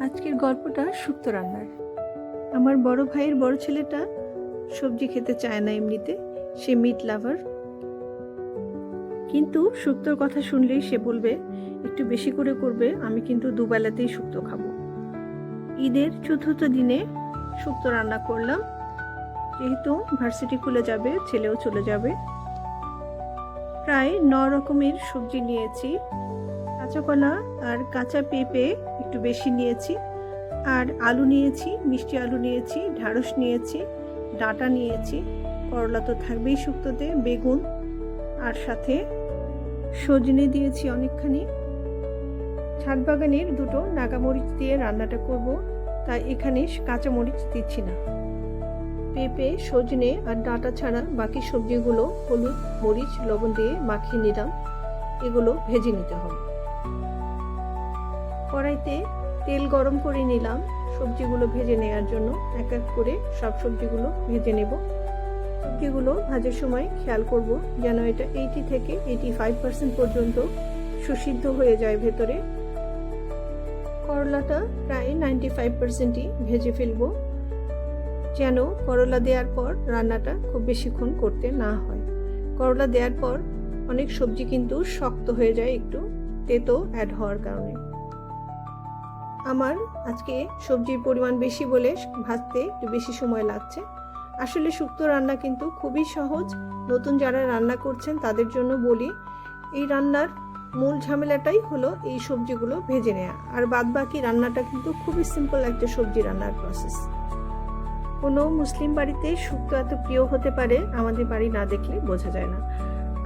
আজকের গল্পটা শুক্তো রান্নার। আমার বড় ভাইয়ের বড় ছেলেটা সবজি খেতে চায় না এমনিতে, সে মিট লাভার। কিন্তু শুক্তোর কথা শুনলেই সে বলবে একটু বেশি করে করবে, আমি কিন্তু দুবেলাতেই শুক্তো খাবো। ঈদের চতুর্থ দিনে শুক্তো রান্না করলাম, যেহেতু ভার্সিটি খুলে যাবে, ছেলেও চলে যাবে। প্রায় 9 রকমের সবজি নিয়েছি, কাঁচা কলা আর কাঁচা পেঁপে একটু বেশি নিয়েছি, আর আলু নিয়েছি, মিষ্টি আলু নিয়েছি, ঢ্যাঁড়স নিয়েছি, ডাঁটা নিয়েছি, করলা তো থাকবেই শুক্তোতে, বেগুন, আর সাথে সজনে দিয়েছি অনেকখানি। ছাদ বাগানের 2টো নাগামরিচ দিয়ে রান্নাটা করব, তাই এখানে কাঁচা মরিচ দিচ্ছি না। পেঁপে, সজনে আর ডাঁটা ছাড়া বাকি সবজিগুলো হলুদ, মরিচ, লবণ দিয়ে মাখিয়ে নিলাম। এগুলো ভেজে নিতে হবে। কড়াইতে তেল গরম করে নিলাম সবজিগুলো ভেজে নেওয়ার জন্য। এক এক করে সব সবজিগুলো ভেজে নেব। সবজিগুলো ভাজার সময় খেয়াল করব যেন এটা 80 থেকে 85% পর্যন্ত সুসিদ্ধ হয়ে যায় ভেতরে। করলাটা প্রায় 95%ই ভেজে ফেলবো, যেন করলা দেওয়ার পর রান্নাটা খুব বেশিক্ষণ করতে না হয়। করলা দেওয়ার পর অনেক সবজি কিন্তু শক্ত হয়ে যায় একটু, তেতো অ্যাড হওয়ার কারণে। আমার আজকে সবজির পরিমাণ বেশি বলে ভাজতে একটু বেশি সময় লাগছে। আসলে শুক্তো রান্না কিন্তু খুবই সহজ। নতুন যারা রান্না করছেন তাদের জন্য বলি, এই রান্নার মূল ঝামেলাটাই হলো এই সবজিগুলো ভেজে নেওয়া, আর বাদ বাকি রান্নাটা কিন্তু খুবই সিম্পল একটা সবজি রান্নার প্রসেস। কোনো মুসলিম বাড়িতে শুক্তো এত প্রিয় হতে পারে আমাদের বাড়ি না দেখলে বোঝা যায় না।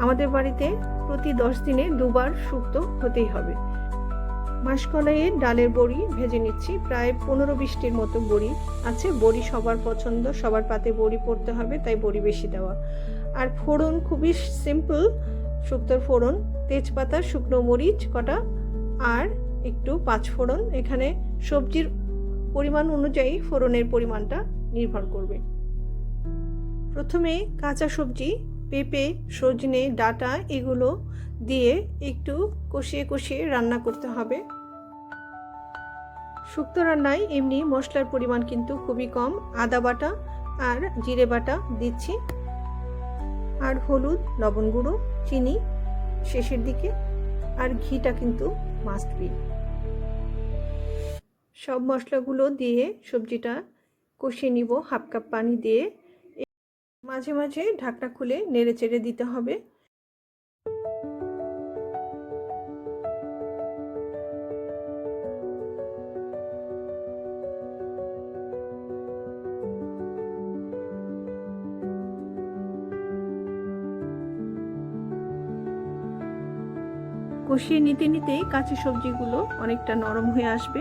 আমাদের বাড়িতে প্রতি 10 দিনে 2বার শুক্তো হতেই হবে। মাসকলাইয়ের ডালের বড়ি ভেজে নিচ্ছি, প্রায় 15-20টির মতো বড়ি আছে। বড়ি সবার পছন্দ, সবার পাতে বড়ি পড়তে হবে, তাই বড়ি বেশি দেওয়া। আর ফোড়ন খুবই সিম্পল শুক্তোর ফোড়ন, তেজপাতা, শুকনো মরিচ কটা আর একটু 5 ফোড়ন। এখানে সবজির পরিমাণ অনুযায়ী ফোড়নের পরিমাণটা নির্ভর করবে। প্রথমে কাঁচা সবজি পেঁপে, সজনে, ডাঁটা এগুলো দিয়ে একটু কষিয়ে কষিয়ে রান্না করতে হবে। শুক্তো রান্নায় এমনি মশলার পরিমাণ কিন্তু খুবই কম। আদা বাটা আর জিরে বাটা দিচ্ছি, আর হলুদ, লবণ গুঁড়ো, চিনি শেষের দিকে, আর ঘিটা কিন্তু মাস্ট বি। সব মশলাগুলো দিয়ে সবজিটা কষিয়ে নিব 1/2 কাপ পানি দিয়ে। মাঝে মাঝে ঢাকনা খুলে নেড়ে চেড়ে দিতে হবে। কষিয়ে নিতে নিতেই কাঁচা সবজিগুলো অনেকটা নরম হয়ে আসবে।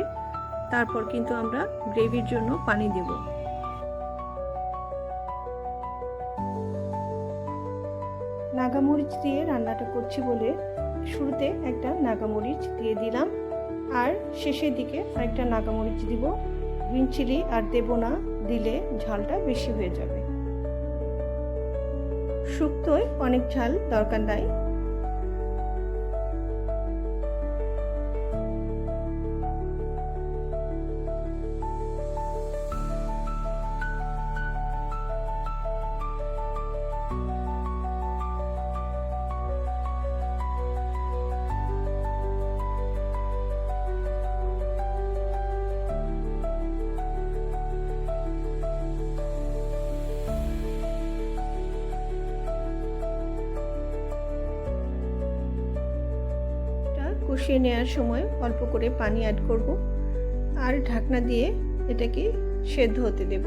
তারপর কিন্তু আমরা গ্রেভির জন্য পানি দেব। নাগামরিচ দিয়ে রান্নাটা করছি বলে শুরুতে একটা নাগামরিচ দিয়ে দিলাম, আর শেষের দিকে আরেকটা নাগামরিচ দিব। গ্রিন চিলি আর দেব না, দিলে ঝালটা বেশি হয়ে যাবে। শুক্তোয় অনেক ঝাল দরকার নাই। কষিয়ে নেওয়ার সময় অল্প করে পানি অ্যাড করব, আর ঢাকনা দিয়ে এটাকে সেদ্ধ হতে দেব।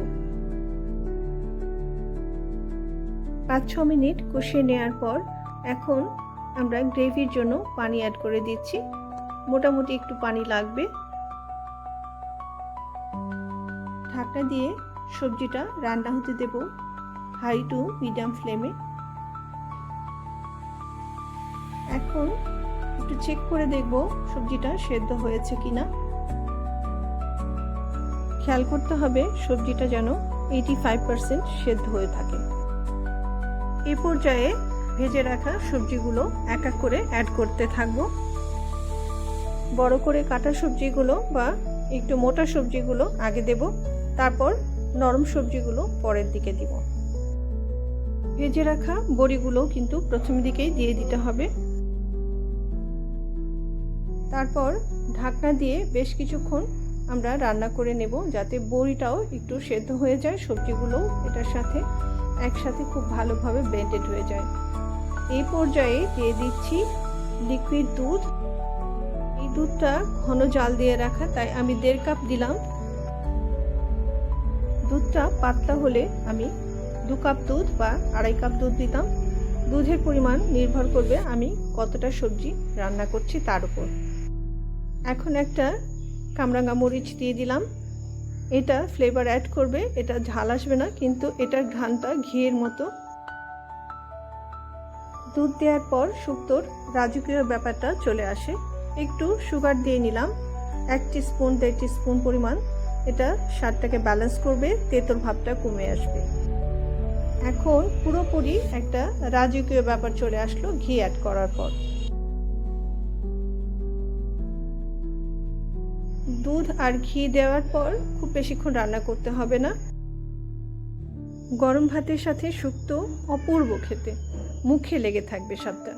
5-6 মিনিট কষিয়ে নেওয়ার পর এখন আমরা গ্রেভির জন্য পানি অ্যাড করে দিচ্ছি। মোটামুটি একটু পানি লাগবে। ঢাকনা দিয়ে সবজিটা রান্না হতে দেব হাই টু মিডিয়াম ফ্লেমে। এখন একটু চেক করে দেখব সবজিটা সেদ্ধ হয়েছে কিনা। খেয়াল করতে হবে সবজিটা যেন 85% সেদ্ধ হয়ে থাকে। এই পর্যায়ে ভেজে রাখা সবজিগুলো এক এক করে অ্যাড করতে থাকবো। বড় করে কাটা সবজিগুলো বা একটু মোটা সবজিগুলো আগে দেব, তারপর নরম সবজিগুলো পরের দিকে দিব। ভেজে রাখা বড়িগুলো কিন্তু প্রথম দিকেই দিয়ে দিতে হবে। তারপর ঢাকনা দিয়ে বেশ কিছুক্ষণ আমরা রান্না করে নেব, যাতে বড়িটাও একটু সেদ্ধ হয়ে যায়, সবজিগুলো এটার সাথে একসাথে খুব ভালোভাবে ব্লেন্ডেড হয়ে যায়। এই পর্যায়ে দিয়ে দিচ্ছি লিকুইড দুধ। এই দুধটা ঘন জাল দিয়ে রাখা, তাই আমি 1.5 কাপ দিলাম। দুধটা পাতলা হলে আমি 2 কাপ দুধ বা 2.5 কাপ দুধ দিতাম। দুধের পরিমাণ নির্ভর করবে আমি কতটা সবজি রান্না করছি তার উপর। এখন একটা কামরাঙা মরিচ দিয়ে দিলাম, এটা ফ্লেভার অ্যাড করবে, এটা ঝাল আসবে না, কিন্তু এটার ঘ্রাণটা ঘিয়ের মতো। দুধ দেওয়ার পর শুক্তোর রাজকীয় ব্যাপারটা চলে আসে। একটু সুগার দিয়ে নিলাম, 1 টিস্পুন 1.5 টিস্পুন পরিমাণ। এটা স্বাদটাকে ব্যালেন্স করবে, তেঁতোর ভাবটা কমে আসবে। এখন পুরোপুরি একটা রাজকীয় ব্যাপার চলে আসলো ঘি অ্যাড করার পর। দুধ আর ঘি দেওয়ার পর খুব বেশিক্ষণ রান্না করতে হবে না। গরম ভাতের সাথে শুক্তো অপূর্ব খেতে, মুখে লেগে থাকবে স্বাদটা।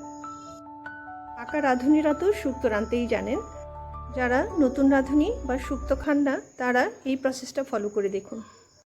পাকা রাঁধুনিরা তো শুক্তো রাঁধতেই জানেন, যারা নতুন রাঁধুনি বা শুক্তো খান না তারা এই প্রসেসটা ফলো করে দেখুন।